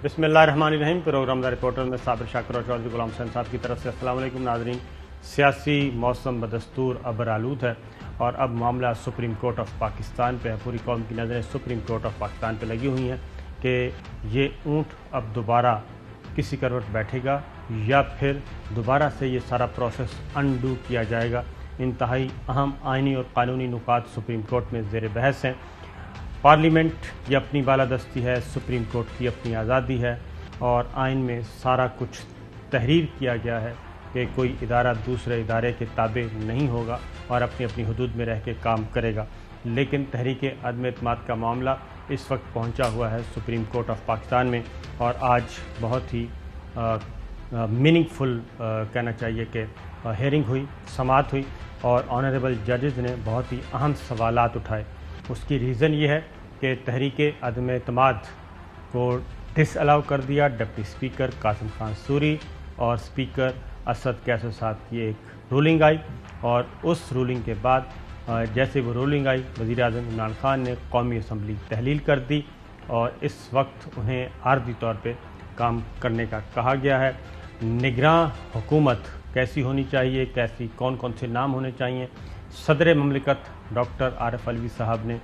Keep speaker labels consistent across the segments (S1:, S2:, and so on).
S1: بسم اللہ الرحمن الرحیم۔ پروگرام دا رپورٹر میں صابر شاکر اور چودھری غلام حسین صاحب کی طرف سے السلام علیکم ناظرین۔ سیاسی موسم بدستور ابر آلود ہے اور اب معاملہ سپریم کورٹ آف پاکستان پہ ہے۔ پوری قوم کی نظریں سپریم کورٹ آف پاکستان پہ لگی ہوئی ہیں کہ یہ اونٹ اب دوبارہ کسی کروٹ بیٹھے گا یا پھر دوبارہ سے یہ سارا پروسیس انڈو کیا جائے گا۔ انتہائی اہم آئینی اور قانونی نکات سپریم کورٹ میں زیر بحث ہیں۔ پارلیمنٹ کی اپنی بالادستی ہے، سپریم کورٹ کی اپنی آزادی ہے اور آئین میں سارا کچھ تحریر کیا گیا ہے کہ کوئی ادارہ دوسرے ادارے کے تابع نہیں ہوگا اور اپنی اپنی حدود میں رہ کے کام کرے گا۔ لیکن تحریک عدم اعتماد کا معاملہ اس وقت پہنچا ہوا ہے سپریم کورٹ آف پاکستان میں اور آج بہت ہی میننگ فل کہنا چاہیے کہ ہیئرنگ ہوئی، سماعت ہوئی اور آنریبل ججز نے بہت ہی اہم سوالات اٹھائے۔ اس کی ریزن یہ ہے کہ تحریک عدم اعتماد کو ڈس الاؤ کر دیا deputy speaker Qasim Khan sorry اور اسپیکر اسد کیسو صاحب کی ایک رولنگ آئی اور اس رولنگ کے بعد جیسے وہ رولنگ آئی وزیر اعظم عمران خان نے قومی اسمبلی تحلیل کر دی اور اس وقت انہیں عارضی طور پہ کام کرنے کا کہا گیا ہے۔ نگراں حکومت کیسی ہونی چاہیے، کیسی کون کون سے نام ہونے چاہیے، صدر مملکت ڈاکٹر عارف علوی صاحب نے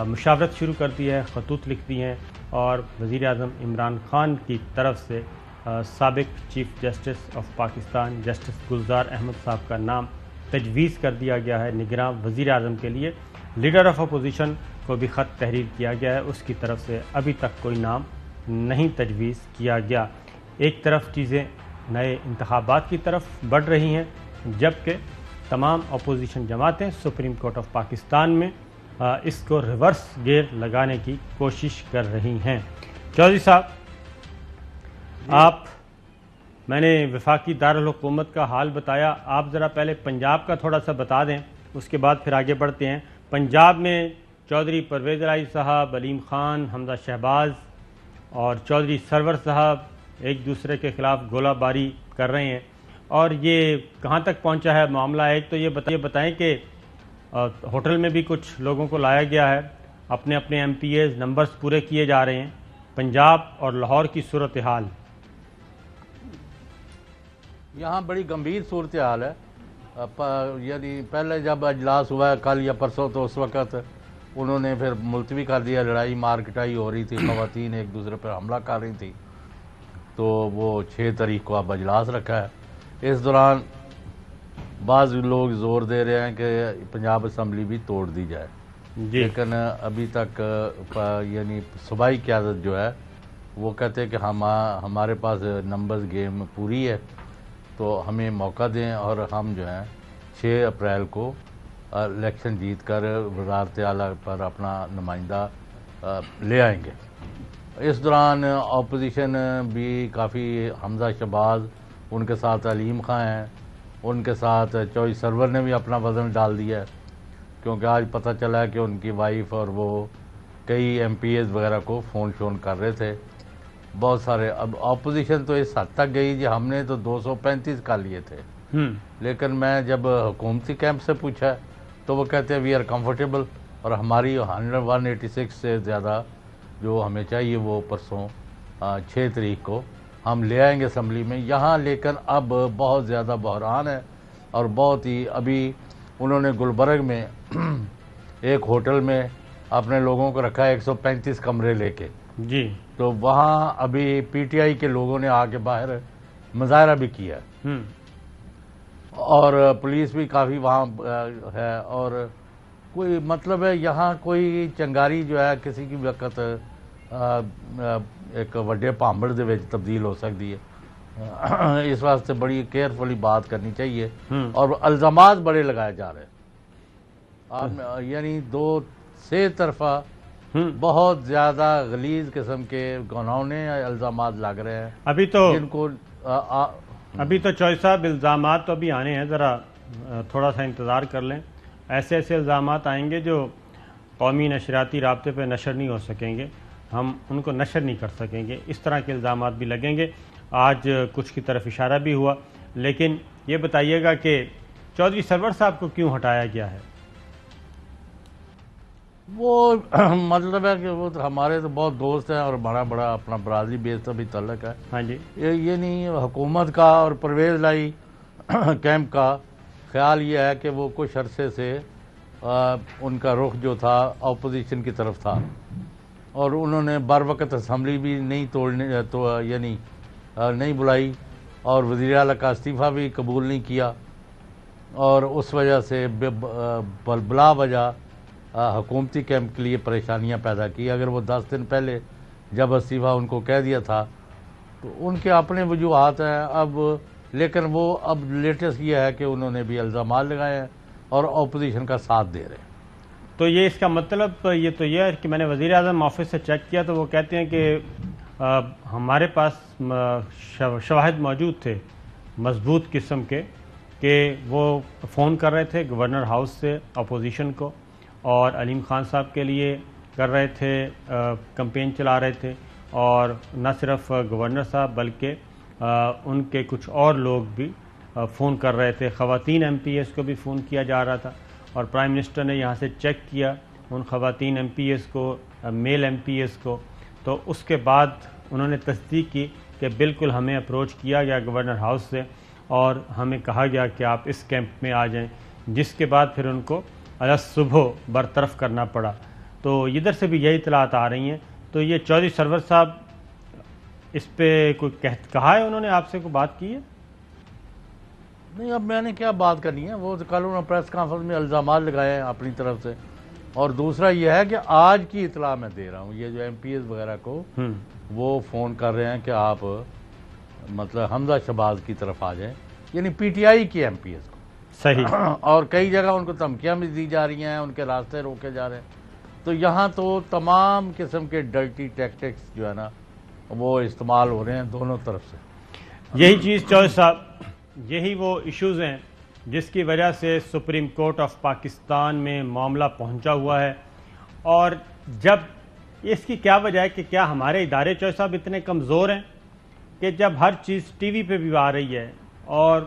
S1: مشاورت شروع کر دی ہے، خطوط لکھ دی ہیں اور وزیر اعظم عمران خان کی طرف سے سابق chief justice of Pakistan justice Gulzar Ahmed صاحب کا نام تجویز کر دیا گیا ہے نگراں وزیر اعظم کے لیے۔ لیڈر آف اپوزیشن کو بھی خط تحریر کیا گیا ہے، اس کی طرف سے ابھی تک کوئی نام نہیں تجویز کیا گیا۔ ایک طرف چیزیں نئے انتخابات کی طرف بڑھ رہی ہیں جبکہ تمام اپوزیشن جماعتیں سپریم کورٹ آف پاکستان میں اس کو ریورس گیئر لگانے کی کوشش کر رہی ہیں۔ چودھری صاحب میں نے وفاقی دارالحکومت کا حال بتایا، آپ ذرا پہلے پنجاب کا تھوڑا سا بتا دیں، اس کے بعد پھر آگے بڑھتے ہیں۔ پنجاب میں چودھری پرویز الہی صاحب، علیم خان، حمزہ شہباز اور چودھری سرور صاحب ایک دوسرے کے خلاف گولہ باری کر رہے ہیں اور یہ کہاں تک پہنچا ہے معاملہ؟ ایک تو یہ بتائیں کہ ہوٹل میں بھی کچھ لوگوں کو لایا گیا ہے، اپنے اپنے ایم پی ایز نمبرز پورے کیے جا رہے ہیں۔ پنجاب اور لاہور کی صورتحال
S2: یہاں بڑی گمبھیر صورتحال ہے۔ یعنی پہلے جب اجلاس ہوا ہے کل یا پرسوں تو اس وقت انہوں نے پھر ملتوی کر دیا، لڑائی مار کٹائی ہو رہی تھی، خواتین ایک دوسرے پر حملہ کر رہی تھی، تو وہ 6 تاریخ کو اب اجلاس رکھا ہے۔ اس دوران بعض لوگ زور دے رہے ہیں کہ پنجاب اسمبلی بھی توڑ دی جائے، لیکن ابھی تک یعنی صوبائی قیادت جو ہے وہ کہتے ہیں کہ ہمارے پاس نمبرز گیم پوری ہے تو ہمیں موقع دیں اور ہم جو ہیں 6 اپریل کو الیکشن جیت کر وزارت اعلیٰ پر اپنا نمائندہ لے آئیں گے۔ اس دوران اپوزیشن بھی کافی، حمزہ شہباز، ان کے ساتھ علیم خان ہیں، ان کے ساتھ چودھری سرور نے بھی اپنا وزن ڈال دیا ہے کیونکہ آج پتہ چلا ہے کہ ان کی وائف اور وہ کئی ایم پی ایز وغیرہ کو فون کر رہے تھے بہت سارے۔ اب اپوزیشن تو اس حد تک گئی جی ہم نے تو 235 کر لیے تھے، لیکن میں جب حکومتی کیمپ سے پوچھا تو وہ کہتے ہیں وی آر کمفرٹیبل اور ہماری 186 سے زیادہ جو ہمیں چاہیے وہ پرسوں 6 تاریخ کو ہم لے آئیں گے اسمبلی میں یہاں۔ لیکن اب بہت زیادہ بحران ہے اور بہت ہی، ابھی انہوں نے گلبرگ میں ایک ہوٹل میں اپنے لوگوں کو رکھا ہے 135 کمرے لے کے
S1: جی، تو
S2: وہاں ابھی پی ٹی آئی کے لوگوں نے آ کے باہر مظاہرہ بھی کیا اور پولیس بھی کافی وہاں ہے اور کوئی مطلب ہے یہاں کوئی چنگاری جو ہے کسی کی وقت ایک وڈے پامبڑ دے وچ تبدیل ہو سکتی ہے۔ اس واسطے بڑی کیئرفلی بات کرنی چاہیے اور الزامات بڑے لگائے جا رہے ہیں، یعنی 2 سے طرفہ بہت زیادہ غلیظ قسم کے گناونے الزامات لگ رہے ہیں
S1: ابھی تو
S2: جن کو
S1: چودھری صاحب الزامات تو ابھی آنے ہیں، ذرا تھوڑا سا انتظار کر لیں۔ ایسے الزامات آئیں گے جو قومی نشریاتی رابطے پہ نشر نہیں ہو سکیں گے، ہم ان کو نشر نہیں کر سکیں گے، اس طرح کے الزامات بھی لگیں گے۔ آج کچھ کی طرف اشارہ بھی ہوا، لیکن یہ بتائیے گا کہ چودھری سرور صاحب کو کیوں ہٹایا گیا ہے؟
S2: وہ مطلب ہے کہ وہ تو ہمارے تو بہت دوست ہیں اور بڑا بڑا اپنا برازیل بیس بھی تعلق ہے.
S1: ہاں جی.
S2: یہ نہیں حکومت کا اور پرویز لائی کیمپ کا خیال یہ ہے کہ وہ کچھ عرصے سے ان کا رخ جو تھا اپوزیشن کی طرف تھا اور انہوں نے بر وقت اسمبلی بھی نہیں توڑنے تو یعنی نہیں بلائی اور وزیر اعلیٰ کا استعفیٰ بھی قبول نہیں کیا اور اس وجہ سے بلا وجہ حکومتی کیمپ کے لیے پریشانیاں پیدا کی. اگر وہ 10 دن پہلے جب استعفیٰ ان کو کہہ دیا تھا تو ان کے اپنے وجوہات ہیں اب، لیکن وہ اب لیٹسٹ یہ ہے کہ انہوں نے بھی الزامات لگائے ہیں اور اپوزیشن کا ساتھ دے رہے ہیں.
S1: تو یہ اس کا مطلب یہ تو یہ ہے کہ میں نے وزیر اعظم آفس سے چیک کیا تو وہ کہتے ہیں کہ ہمارے پاس شواہد موجود تھے مضبوط قسم کے کہ وہ فون کر رہے تھے گورنر ہاؤس سے اپوزیشن کو اور علیم خان صاحب کے لیے کر رہے تھے، کمپین چلا رہے تھے، اور نہ صرف گورنر صاحب بلکہ ان کے کچھ اور لوگ بھی فون کر رہے تھے. خواتین ایم پی ایس کو بھی فون کیا جا رہا تھا اور پرائم منسٹر نے یہاں سے چیک کیا ان خواتین ایم پی ایس کو، میل ایم پی ایس کو، تو اس کے بعد انہوں نے تصدیق کی کہ بالکل ہمیں اپروچ کیا گیا گورنر ہاؤس سے اور ہمیں کہا گیا کہ آپ اس کیمپ میں آ جائیں، جس کے بعد پھر ان کو آج صبح برطرف کرنا پڑا. تو ادھر سے بھی یہی اطلاعات آ رہی ہیں. تو یہ چودھری سرور صاحب اس پہ کوئی کہا ہے انہوں نے آپ سے کوئی بات کی ہے؟
S2: نہیں، اب میں نے کیا بات کرنی ہے، وہ کل انہوں نے پریس کانفرنس میں الزامات لگائے ہیں اپنی طرف سے. اور دوسرا یہ ہے کہ آج کی اطلاع میں دے رہا ہوں، یہ جو ایم پی ایس وغیرہ کو وہ فون کر رہے ہیں کہ آپ مطلب حمزہ شہباز کی طرف آ جائیں، یعنی پی ٹی آئی کی ایم پی ایس کو.
S1: صحیح.
S2: اور کئی جگہ ان کو دھمکیاں بھی دی جا رہی ہیں، ان کے راستے روکے جا رہے ہیں. تو یہاں تو تمام قسم کے ڈرٹی ٹیکٹکس جو ہے نا وہ استعمال ہو رہے ہیں دونوں طرف سے.
S1: یہی چیز چودھری صاحب، یہی وہ ایشوز ہیں جس کی وجہ سے سپریم کورٹ آف پاکستان میں معاملہ پہنچا ہوا ہے. اور جب اس کی کیا وجہ ہے کہ کیا ہمارے ادارے چودھری صاحب اتنے کمزور ہیں کہ جب ہر چیز ٹی وی پہ بھی آ رہی ہے اور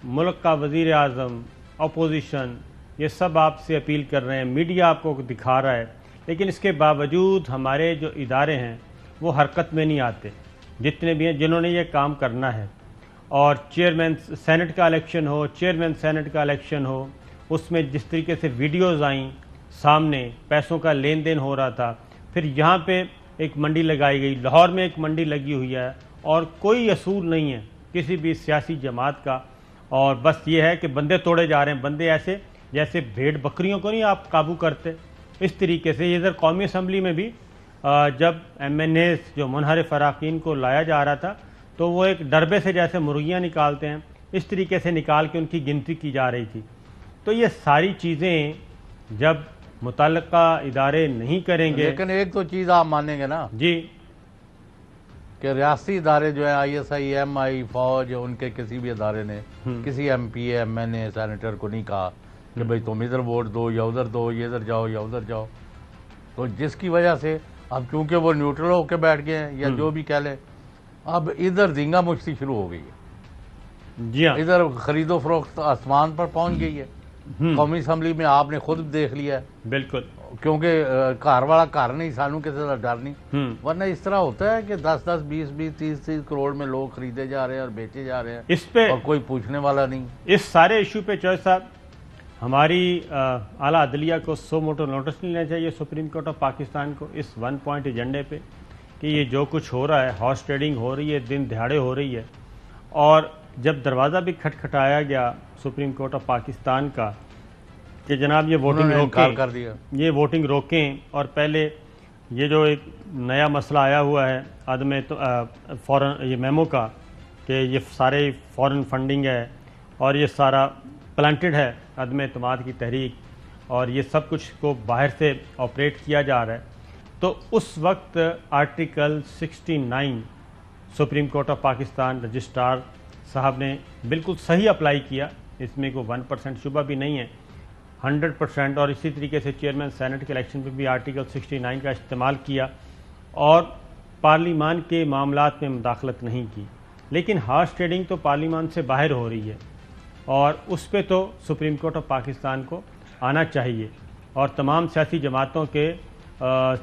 S1: ملک کا وزیر اعظم، اپوزیشن، یہ سب آپ سے اپیل کر رہے ہیں، میڈیا آپ کو دکھا رہا ہے، لیکن اس کے باوجود ہمارے جو ادارے ہیں وہ حرکت میں نہیں آتے جتنے بھی ہیں جنہوں نے یہ کام کرنا ہے. اور چیئرمین سینٹ کا الیکشن ہو، چیئرمین سینٹ کا الیکشن ہو، اس میں جس طریقے سے ویڈیوز آئیں سامنے، پیسوں کا لین دین ہو رہا تھا. پھر یہاں پہ ایک منڈی لگائی گئی، لاہور میں ایک منڈی لگی ہوئی ہے اور کوئی اصول نہیں ہے کسی بھی سیاسی جماعت کا، اور بس یہ ہے کہ بندے توڑے جا رہے ہیں. بندے ایسے جیسے بھیڑ بکریوں کو نہیں آپ قابو کرتے، اس طریقے سے. ادھر قومی اسمبلی میں بھی جب ایم این اے جو منحرف اراکین کو لایا جا رہا تھا تو وہ ایک ڈربے سے جیسے مرغیاں نکالتے ہیں اس طریقے سے نکال کے ان کی گنتی کی جا رہی تھی. تو یہ ساری چیزیں جب متعلقہ ادارے نہیں کریں گے.
S2: لیکن ایک تو چیز آپ مانیں گے نا
S1: جی
S2: کہ ریاستی ادارے جو ہیں آئی ایس آئی، ایم آئی، فوج، ان کے کسی بھی ادارے نے کسی ایم پی اے، ایم این اے، سینیٹر کو نہیں کہا کہ بھئی تم ادھر ووٹ دو یا ادھر دو، یہ ادھر جاؤ یا ادھر جاؤ. تو جس کی وجہ سے اب چونکہ وہ نیوٹرل ہو کے بیٹھ گئے ہیں یا جو بھی کہہ لیں، اب ادھر دھینگا مشتی شروع ہو گئی ہے.
S1: جی ہاں،
S2: ادھر خرید و فروخت آسمان پر پہنچ گئی ہے. قومی اسمبلی میں آپ نے خود دیکھ لیا ہے،
S1: بالکل،
S2: کیونکہ گھر والا گھر نہیں، سانو کسی کا ڈر نہیں. ورنہ اس طرح ہوتا ہے کہ 10-10، 20-20، 30-30 کروڑ میں لوگ خریدے جا رہے ہیں اور بیچے جا رہے ہیں
S1: اس پہ
S2: اور کوئی پوچھنے والا نہیں.
S1: اس سارے ایشو پہ چودھری صاحب ہماری اعلیٰ عدلیہ کو سو موٹو نوٹس لینا چاہیے سپریم کورٹ آف پاکستان کو اس 1 پوائنٹ ایجنڈے پہ کہ یہ جو کچھ ہو رہا ہے، ہارس ٹریڈنگ ہو رہی ہے، دن دہاڑے ہو رہی ہے. اور جب دروازہ بھی کھٹکھٹایا گیا سپریم کورٹ آف پاکستان کا کہ جناب یہ ووٹنگ
S2: انکار کر دیا،
S1: یہ ووٹنگ روکیں، اور پہلے یہ جو ایک نیا مسئلہ آیا ہوا ہے عدم فورن یہ میمو کا کہ یہ سارے فورن فنڈنگ ہے اور یہ سارا پلانٹڈ ہے عدم اعتماد کی تحریک، اور یہ سب کچھ کو باہر سے آپریٹ کیا جا رہا ہے. تو اس وقت article 69 supreme court of Pakistan registrar صاحب نے بالکل صحیح اپلائی کیا، اس میں کوئی 1% شبہ بھی نہیں ہے، 100%. اور اسی طریقے سے چیئرمین سینٹ کے الیکشن پہ بھی آرٹیکل 69 کا استعمال کیا اور پارلیمان کے معاملات میں مداخلت نہیں کی. لیکن ہارس ٹریڈنگ تو پارلیمان سے باہر ہو رہی ہے اور اس پہ تو سپریم کورٹ آف پاکستان کو آنا چاہیے. اور تمام سیاسی جماعتوں کے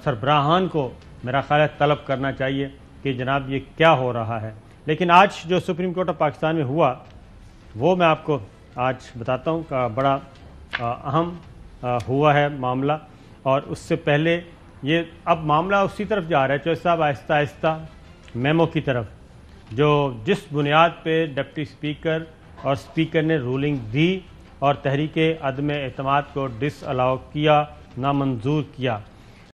S1: سربراہان کو میرا خیال ہے طلب کرنا چاہیے کہ جناب یہ کیا ہو رہا ہے. لیکن آج جو سپریم کورٹ آف پاکستان میں ہوا وہ میں آپ کو آج بتاتا ہوں کہ بڑا اہم ہوا ہے معاملہ. اور اس سے پہلے یہ اب معاملہ اسی طرف جا رہا ہے چوہدری صاحب آہستہ آہستہ میمو کی طرف, جو جس بنیاد پہ ڈپٹی اسپیکر اور اسپیکر نے رولنگ دی اور تحریک عدم اعتماد کو ڈس الاؤ کیا, نامنظور کیا,